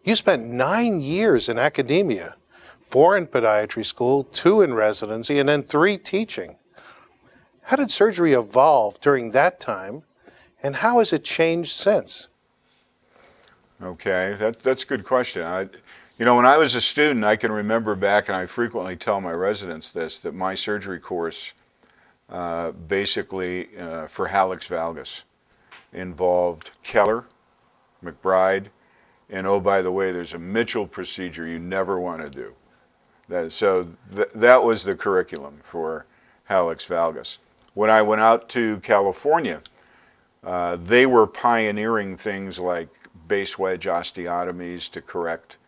You spent 9 years in academia, 4 in podiatry school, 2 in residency, and then 3 teaching. How did surgery evolve during that time, and how has it changed since? Okay, that's a good question. You know, when I was a student, I can remember back, and I frequently tell my residents this, that my surgery course basically for hallux valgus involved Keller, McBride, and oh, by the way, there's a Mitchell procedure you never want to do. That was the curriculum for hallux valgus. When I went out to California, they were pioneering things like base wedge osteotomies to correct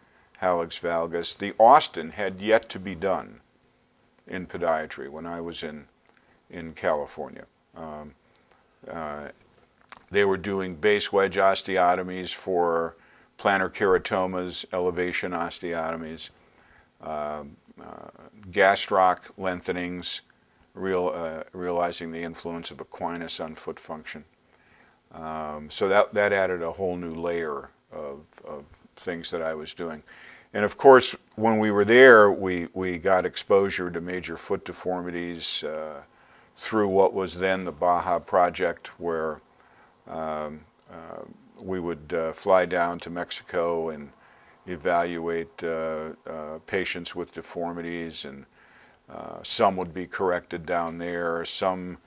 hallux valgus. The Austin had yet to be done in podiatry when I was in California. They were doing base wedge osteotomies for plantar keratomas, elevation osteotomies, gastroc lengthenings, realizing the influence of equinus on foot function. So that added a whole new layer of things that I was doing. And of course, when we were there, we got exposure to major foot deformities through what was then the Baja Project, where we would fly down to Mexico and evaluate patients with deformities, and some would be corrected down there. Some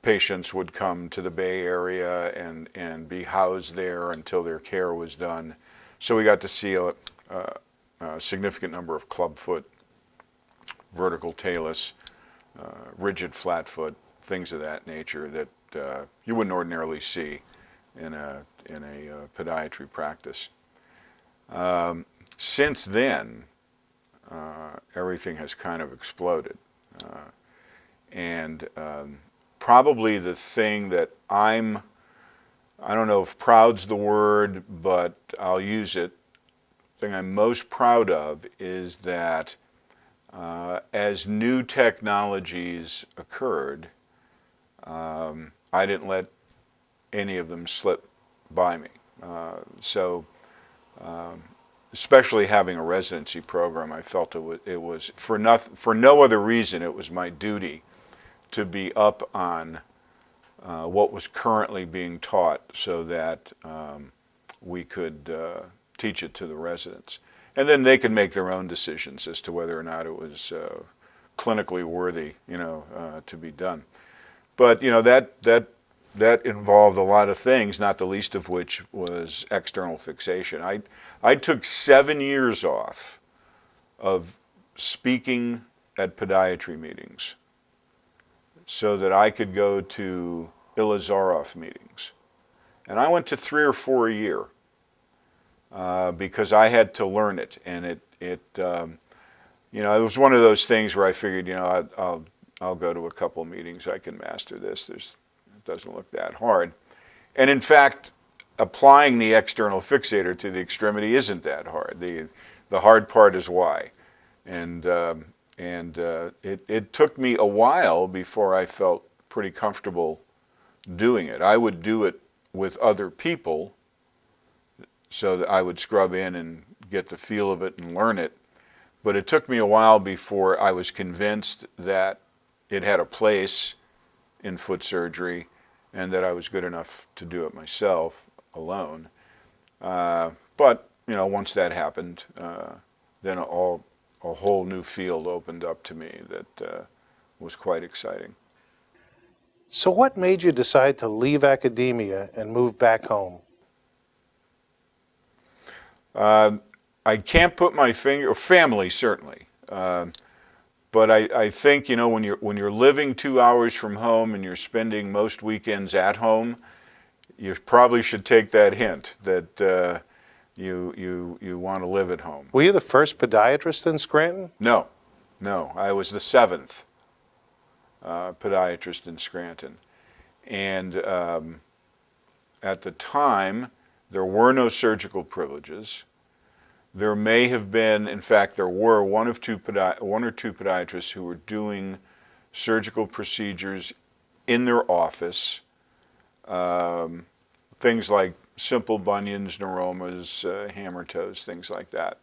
patients would come to the Bay Area and be housed there until their care was done. So we got to see a significant number of clubfoot, vertical talus, rigid flat foot, things of that nature that you wouldn't ordinarily see in a podiatry practice. Since then, everything has kind of exploded. And probably the thing that I don't know if proud's the word, but I'll use it, the thing I'm most proud of is that as new technologies occurred, I didn't let any of them slip by me. Especially having a residency program, I felt it was for no other reason, it was my duty to be up on what was currently being taught so that we could teach it to the residents. And then they could make their own decisions as to whether or not it was clinically worthy, to be done. But, that involved a lot of things, not the least of which was external fixation. I took 7 years off of speaking at podiatry meetings so that I could go to Ilizarov meetings. And I went to 3 or 4 a year because I had to learn it. And it was one of those things where I figured, I'll go to a couple meetings, I can master this. It doesn't look that hard. And in fact, applying the external fixator to the extremity isn't that hard. The hard part is why. And it took me a while before I felt pretty comfortable doing it. I would do it with other people so that I would scrub in and get the feel of it and learn it. But it took me a while before I was convinced that it had a place in foot surgery and that I was good enough to do it myself alone. But once that happened, then a whole new field opened up to me that was quite exciting. So what made you decide to leave academia and move back home? I can't put my finger, family certainly, but I think when you're living 2 hours from home and you're spending most weekends at home, you probably should take that hint that you want to live at home. Were you the first podiatrist in Scranton? No, I was the 7th podiatrist in Scranton, and at the time there were no surgical privileges. There may have been, in fact, there were one or two podiatrists who were doing surgical procedures in their office, things like simple bunions, neuromas, hammer toes, things like that.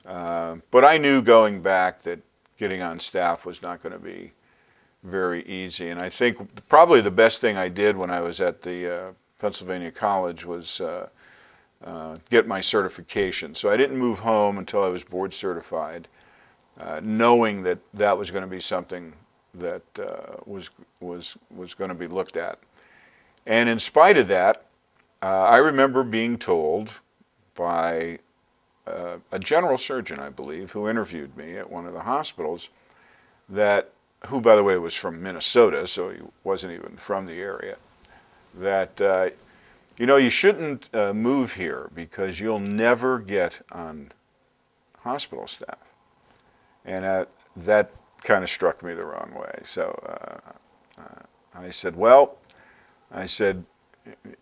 But I knew going back that getting on staff was not going to be very easy. And I think probably the best thing I did when I was at the Pennsylvania College was get my certification. So I didn't move home until I was board certified, knowing that that was going to be something that was going to be looked at. And in spite of that, I remember being told by a general surgeon, I believe, who interviewed me at one of the hospitals, that, who by the way was from Minnesota, so he wasn't even from the area, that you know, you shouldn't move here because you'll never get on hospital staff. And that kind of struck me the wrong way. So I said, well, I said,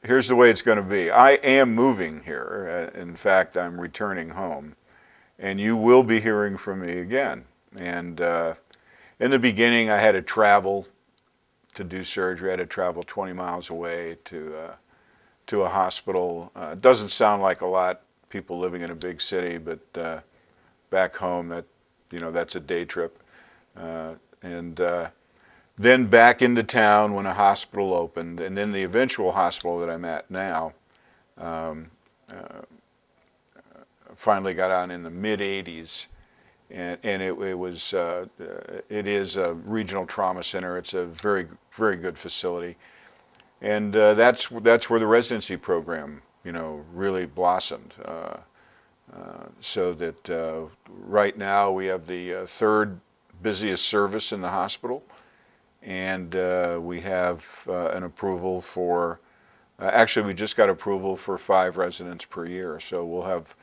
here's the way it's going to be. I am moving here. In fact, I'm returning home. And you will be hearing from me again. And in the beginning, I had to travel to do surgery. I had to travel 20 miles away to a hospital. It doesn't sound like a lot, people living in a big city, but back home, that, you know, that's a day trip. Then back into town when a hospital opened, and then the eventual hospital that I'm at now finally got on in the mid-'80s, and it is a regional trauma center. It's a very, very good facility. And that's where the residency program, you know, really blossomed. So that right now we have the third busiest service in the hospital, and we have an approval for, actually we just got approval for 5 residents per year, so we'll have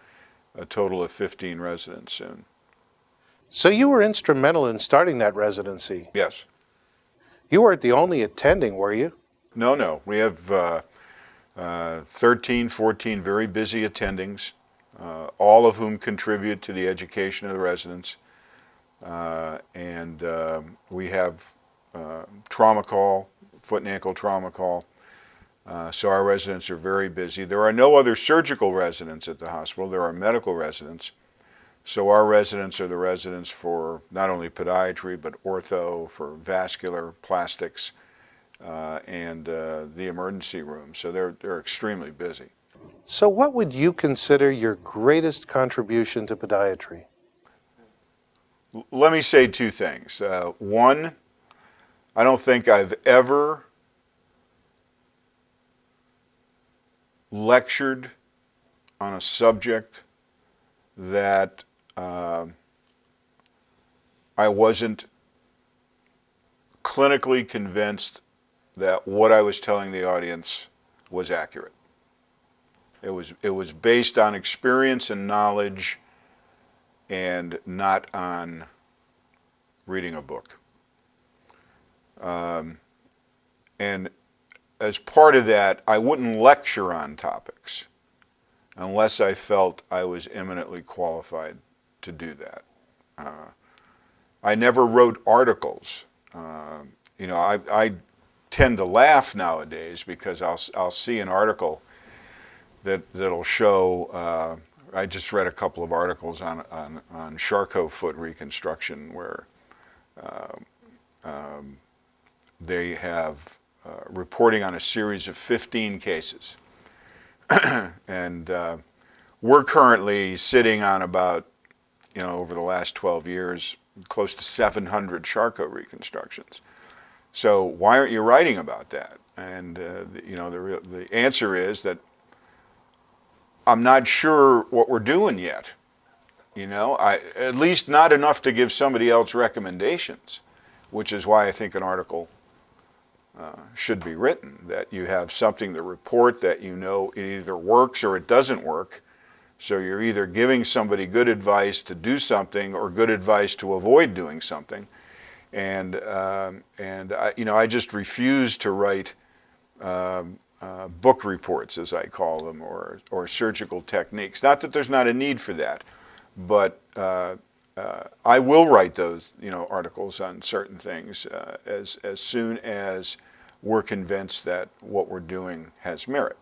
a total of 15 residents soon. So you were instrumental in starting that residency. Yes. You weren't the only attending, were you? No. We have 13, 14 very busy attendings, all of whom contribute to the education of the residents. And we have trauma call, foot and ankle trauma call. So our residents are very busy. There are no other surgical residents at the hospital. There are medical residents. So our residents are the residents for not only podiatry, but ortho, for vascular, plastics, and the emergency room. So they're extremely busy. So what would you consider your greatest contribution to podiatry? Let me say 2 things. One, I don't think I've ever lectured on a subject that I wasn't clinically convinced that what I was telling the audience was accurate. It was based on experience and knowledge and not on reading a book. And as part of that, I wouldn't lecture on topics unless I felt I was eminently qualified to do that. I never wrote articles. You know, I tend to laugh nowadays because I'll see an article that'll show. I just read a couple of articles on Charcot foot reconstruction where they have reporting on a series of 15 cases. And we're currently sitting on about, you know, over the last 12 years, close to 700 Charcot reconstructions. So why aren't you writing about that? And you know, the answer is that I'm not sure what we're doing yet. You know, at least not enough to give somebody else recommendations, which is why I think an article should be written, that you have something to report that you know it either works or it doesn't work. So you're either giving somebody good advice to do something or good advice to avoid doing something. And you know, I just refuse to write book reports, as I call them, or surgical techniques. Not that there's not a need for that, but I will write those, you know, articles on certain things as soon as we're convinced that what we're doing has merit.